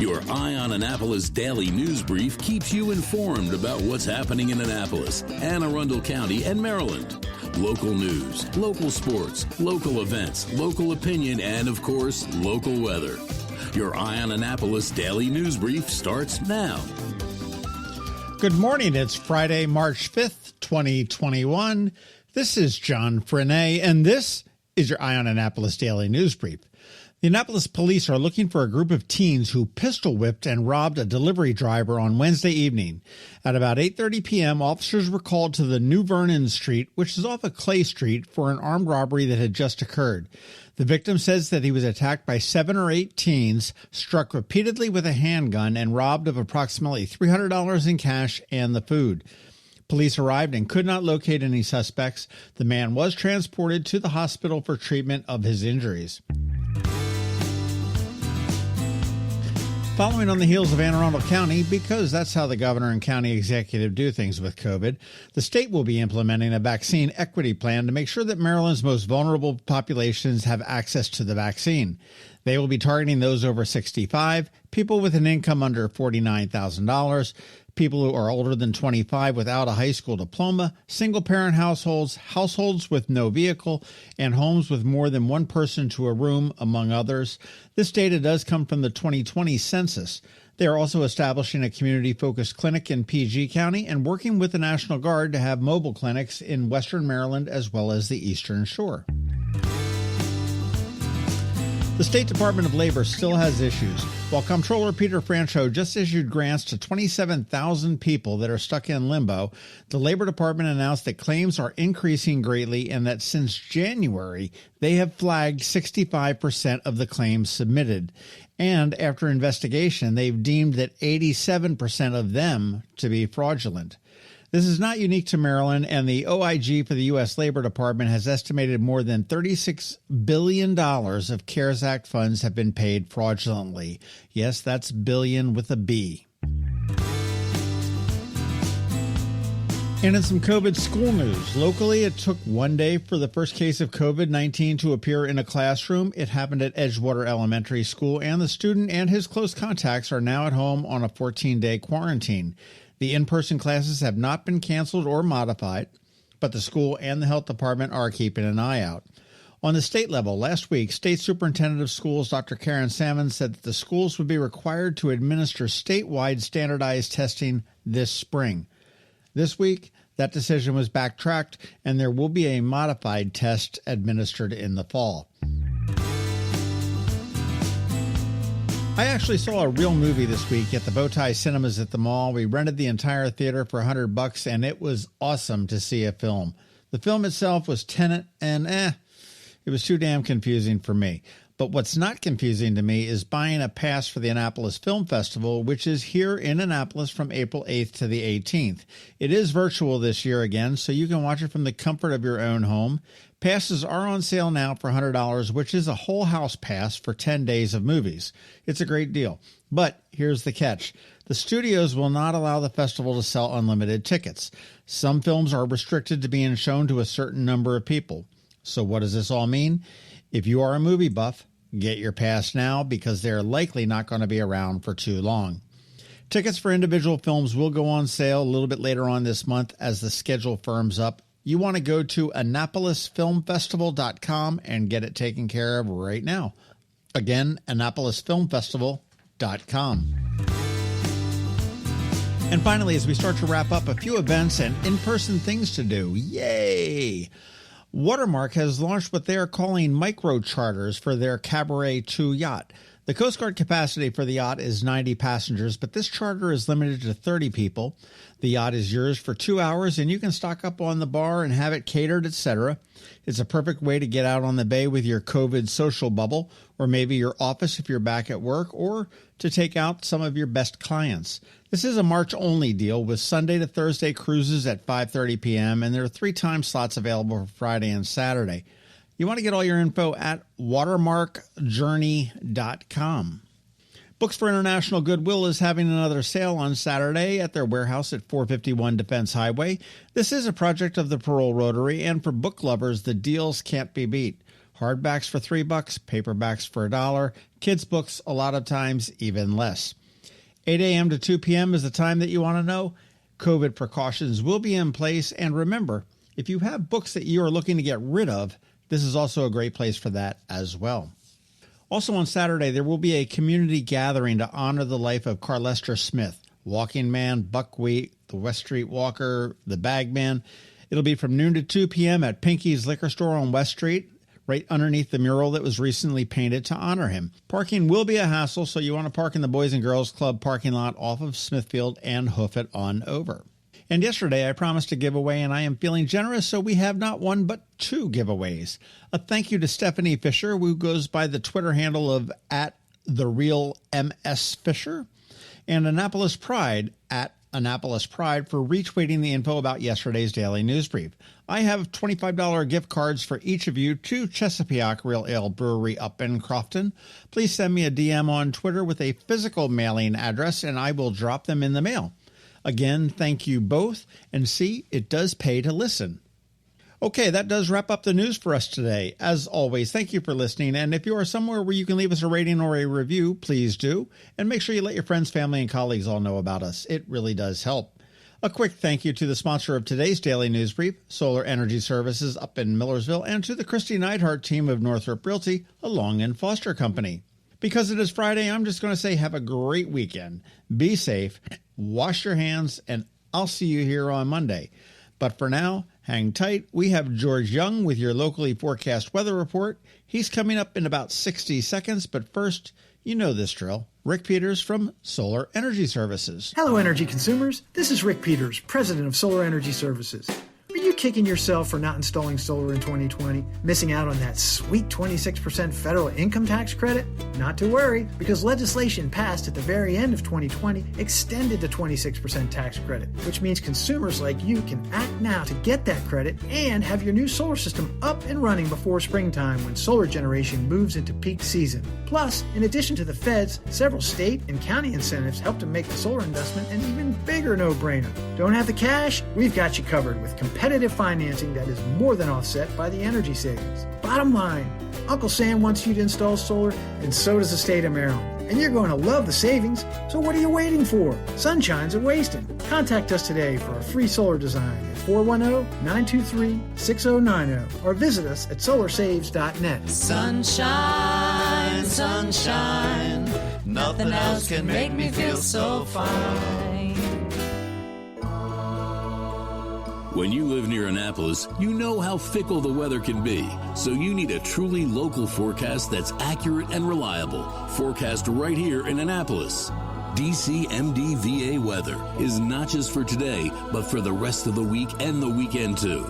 Your Eye on Annapolis daily news brief keeps you informed about what's happening in Annapolis, Anne Arundel County, and Maryland. Local news, local sports, local events, local opinion, and, of course, local weather. Your Eye on Annapolis daily news brief starts now. Good morning. It's Friday, March 5th, 2021. This is John Frenaye, and this is your Eye on Annapolis daily news brief. The Annapolis police are looking for a group of teens who pistol whipped and robbed a delivery driver on Wednesday evening. At about 8:30 p.m., officers were called to the New Vernon Street, which is off of Clay Street, for an armed robbery that had just occurred. The victim says that he was attacked by 7 or 8 teens, struck repeatedly with a handgun, and robbed of approximately $300 in cash and the food. Police arrived and could not locate any suspects. The man was transported to the hospital for treatment of his injuries. Following on the heels of Anne Arundel County, because that's how the governor and county executive do things with COVID, the state will be implementing a vaccine equity plan to make sure that Maryland's most vulnerable populations have access to the vaccine. They will be targeting those over 65, people with an income under $49,000, people who are older than 25 without a high school diploma, single-parent households, households with no vehicle, and homes with more than one person to a room, among others. This data does come from the 2020 census. They are also establishing a community-focused clinic in PG County and working with the National Guard to have mobile clinics in Western Maryland as well as the Eastern Shore. The State Department of Labor still has issues. While Comptroller Peter Franchot just issued grants to 27,000 people that are stuck in limbo, the Labor Department announced that claims are increasing greatly and that since January, they have flagged 65% of the claims submitted. And after investigation, they've deemed that 87% of them to be fraudulent. This is not unique to Maryland, and the OIG for the U.S. Labor Department has estimated more than $36 billion of CARES Act funds have been paid fraudulently. Yes, that's billion with a B. And in some COVID school news, locally it took one day for the first case of COVID-19 to appear in a classroom. It happened at Edgewater Elementary School, and the student and his close contacts are now at home on a 14-day quarantine. The in-person classes have not been canceled or modified, but the school and the health department are keeping an eye out. On the state level, last week, State Superintendent of Schools Dr. Karen Salmon said that the schools would be required to administer statewide standardized testing this spring. This week, that decision was backtracked, and there will be a modified test administered in the fall. I actually saw a real movie this week at the Bowtie Cinemas at the mall. We rented the entire theater for $100, and it was awesome to see a film. The film itself was Tenet, and it was too damn confusing for me. But what's not confusing to me is buying a pass for the Annapolis Film Festival, which is here in Annapolis from April 8th to the 18th. It is virtual this year again, so you can watch it from the comfort of your own home. Passes are on sale now for $100, which is a whole house pass for 10 days of movies. It's a great deal. But here's the catch. The studios will not allow the festival to sell unlimited tickets. Some films are restricted to being shown to a certain number of people. So what does this all mean? If you are a movie buff, get your pass now because they're likely not going to be around for too long. Tickets for individual films will go on sale a little bit later on this month as the schedule firms up. You want to go to AnnapolisFilmFestival.com and get it taken care of right now. Again, AnnapolisFilmFestival.com. And finally, as we start to wrap up, a few events and in-person things to do. Yay! Watermark has launched what they are calling micro charters for their Cabaret II yacht. The Coast Guard capacity for the yacht is 90 passengers, but this charter is limited to 30 people. The yacht is yours for 2 hours, and you can stock up on the bar and have it catered, etc. It's a perfect way to get out on the bay with your COVID social bubble, or maybe your office if you're back at work, or to take out some of your best clients. This is a March-only deal with Sunday to Thursday cruises at 5:30 p.m., and there are 3 time slots available for Friday and Saturday. You want to get all your info at watermarkjourney.com. Books for International Goodwill is having another sale on Saturday at their warehouse at 451 Defense Highway. This is a project of the Parole Rotary, and for book lovers, the deals can't be beat. Hardbacks for $3, paperbacks for $1, kids' books a lot of times even less. 8 a.m. to 2 p.m. is the time that you want to know. COVID precautions will be in place, and remember, if you have books that you are looking to get rid of, this is also a great place for that as well. Also on Saturday, there will be a community gathering to honor the life of Carlester Smith, walking man, buckwheat, the West Street Walker, the Bagman. It'll be from noon to 2 p.m. at Pinky's Liquor Store on West Street, right underneath the mural that was recently painted to honor him. Parking will be a hassle, so you want to park in the Boys and Girls Club parking lot off of Smithfield and hoof it on over. And yesterday I promised to give away, and I am feeling generous, so we have not one but two giveaways. A thank you to Stefanie Fisher, who goes by the Twitter handle of @TheRealMSFisher, and Annapolis Pride @AnnapolisPride for retweeting the info about yesterday's daily news brief. I have $25 gift cards for each of you to Chesepiooc Real Ale Brewery up in Crofton. Please send me a DM on Twitter with a physical mailing address, and I will drop them in the mail. Again, thank you both, and see, it does pay to listen. Okay, that does wrap up the news for us today. As always, thank you for listening, and if you are somewhere where you can leave us a rating or a review, please do, and make sure you let your friends, family, and colleagues all know about us. It really does help. A quick thank you to the sponsor of today's Daily News Brief, Solar Energy Services up in Millersville, and to the Kristi Neidhardt Team of Northrop Realty, a Long and Foster company. Because it is Friday, I'm just going to say have a great weekend. Be safe, wash your hands, and I'll see you here on Monday. But for now, hang tight. We have George Young with your locally forecast weather report. He's coming up in about 60 seconds, but first, you know this drill. Rick Peters from Solar Energy Services. Hello, energy consumers. This is Rick Peters, president of Solar Energy Services. Are you kicking yourself for not installing solar in 2020? Missing out on that sweet 26% federal income tax credit? Not to worry, because legislation passed at the very end of 2020 extended the 26% tax credit, which means consumers like you can act now to get that credit and have your new solar system up and running before springtime when solar generation moves into peak season. Plus, in addition to the feds, several state and county incentives help to make the solar investment an even bigger no-brainer. Don't have the cash? We've got you covered with competitive financing that is more than offset by the energy savings. Bottom line, Uncle Sam wants you to install solar, and so does the state of Maryland. And you're going to love the savings, so what are you waiting for? Sunshine's a wasting. Contact us today for a free solar design at 410-923-6090 or visit us at solarsaves.net. Sunshine, sunshine, nothing else can make me feel so fine. When you live near Annapolis, you know how fickle the weather can be. So you need a truly local forecast that's accurate and reliable. Forecast right here in Annapolis. DCMD VA weather is not just for today, but for the rest of the week and the weekend too.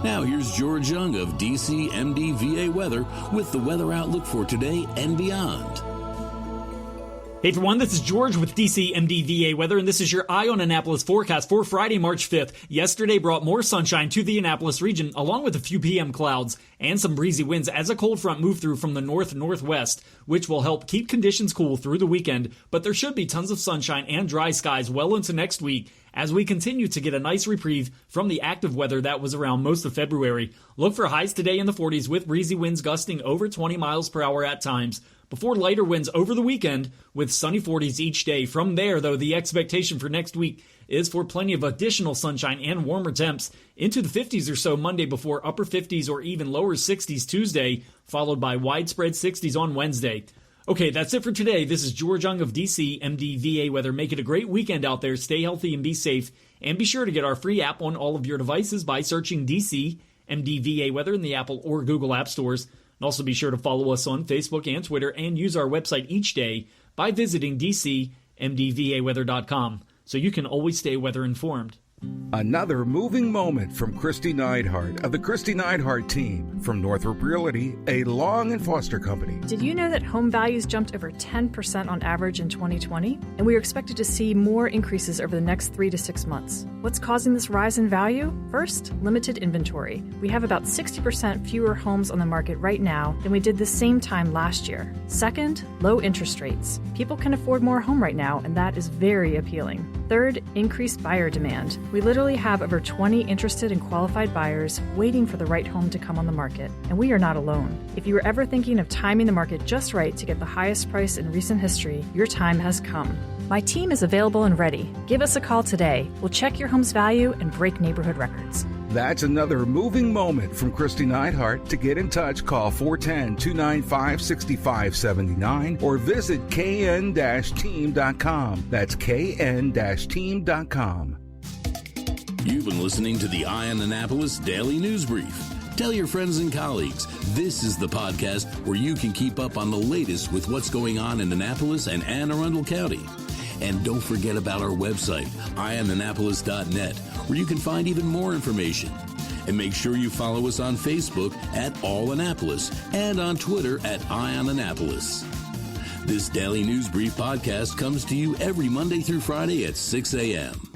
Now here's George Young of DCMD VA weather with the weather outlook for today and beyond. Hey everyone, this is George with DCMD VA Weather, and this is your Eye on Annapolis forecast for Friday, March 5th. Yesterday brought more sunshine to the Annapolis region, along with a few PM clouds and some breezy winds as a cold front moved through from the north-northwest, which will help keep conditions cool through the weekend, but there should be tons of sunshine and dry skies well into next week as we continue to get a nice reprieve from the active weather that was around most of February. Look for highs today in the 40s with breezy winds gusting over 20 miles per hour at times, before lighter winds over the weekend with sunny 40s each day. From there, though, the expectation for next week is for plenty of additional sunshine and warmer temps into the 50s or so Monday before upper 50s or even lower 60s Tuesday, followed by widespread 60s on Wednesday. Okay, that's it for today. This is George Young of DCMD VA Weather. Make it a great weekend out there. Stay healthy and be safe. And be sure to get our free app on all of your devices by searching DCMD VA Weather in the Apple or Google App Stores. And also be sure to follow us on Facebook and Twitter and use our website each day by visiting DCMDVAweather.com so you can always stay weather informed. Another moving moment from Kristi Neidhardt of the Kristi Neidhardt Team from Northrop Realty, a Long and Foster company. Did you know that home values jumped over 10% on average in 2020? And we are expected to see more increases over the next 3 to 6 months. What's causing this rise in value? First, limited inventory. We have about 60% fewer homes on the market right now than we did the same time last year. Second, low interest rates. People can afford more home right now, and that is very appealing. Third, increased buyer demand. We literally have over 20 interested and qualified buyers waiting for the right home to come on the market, and we are not alone. If you were ever thinking of timing the market just right to get the highest price in recent history, your time has come. My team is available and ready. Give us a call today. We'll check your home's value and break neighborhood records. That's another moving moment from Kristi Neidhardt. To get in touch, call 410-295-6579 or visit kn-team.com. That's kn-team.com. You've been listening to the Eye on Annapolis Daily News Brief. Tell your friends and colleagues, this is the podcast where you can keep up on the latest with what's going on in Annapolis and Anne Arundel County. And don't forget about our website, eyeonannapolis.net, where you can find even more information. And make sure you follow us on Facebook at All Annapolis and on Twitter at Eye on Annapolis. This Daily News Brief podcast comes to you every Monday through Friday at 6 a.m.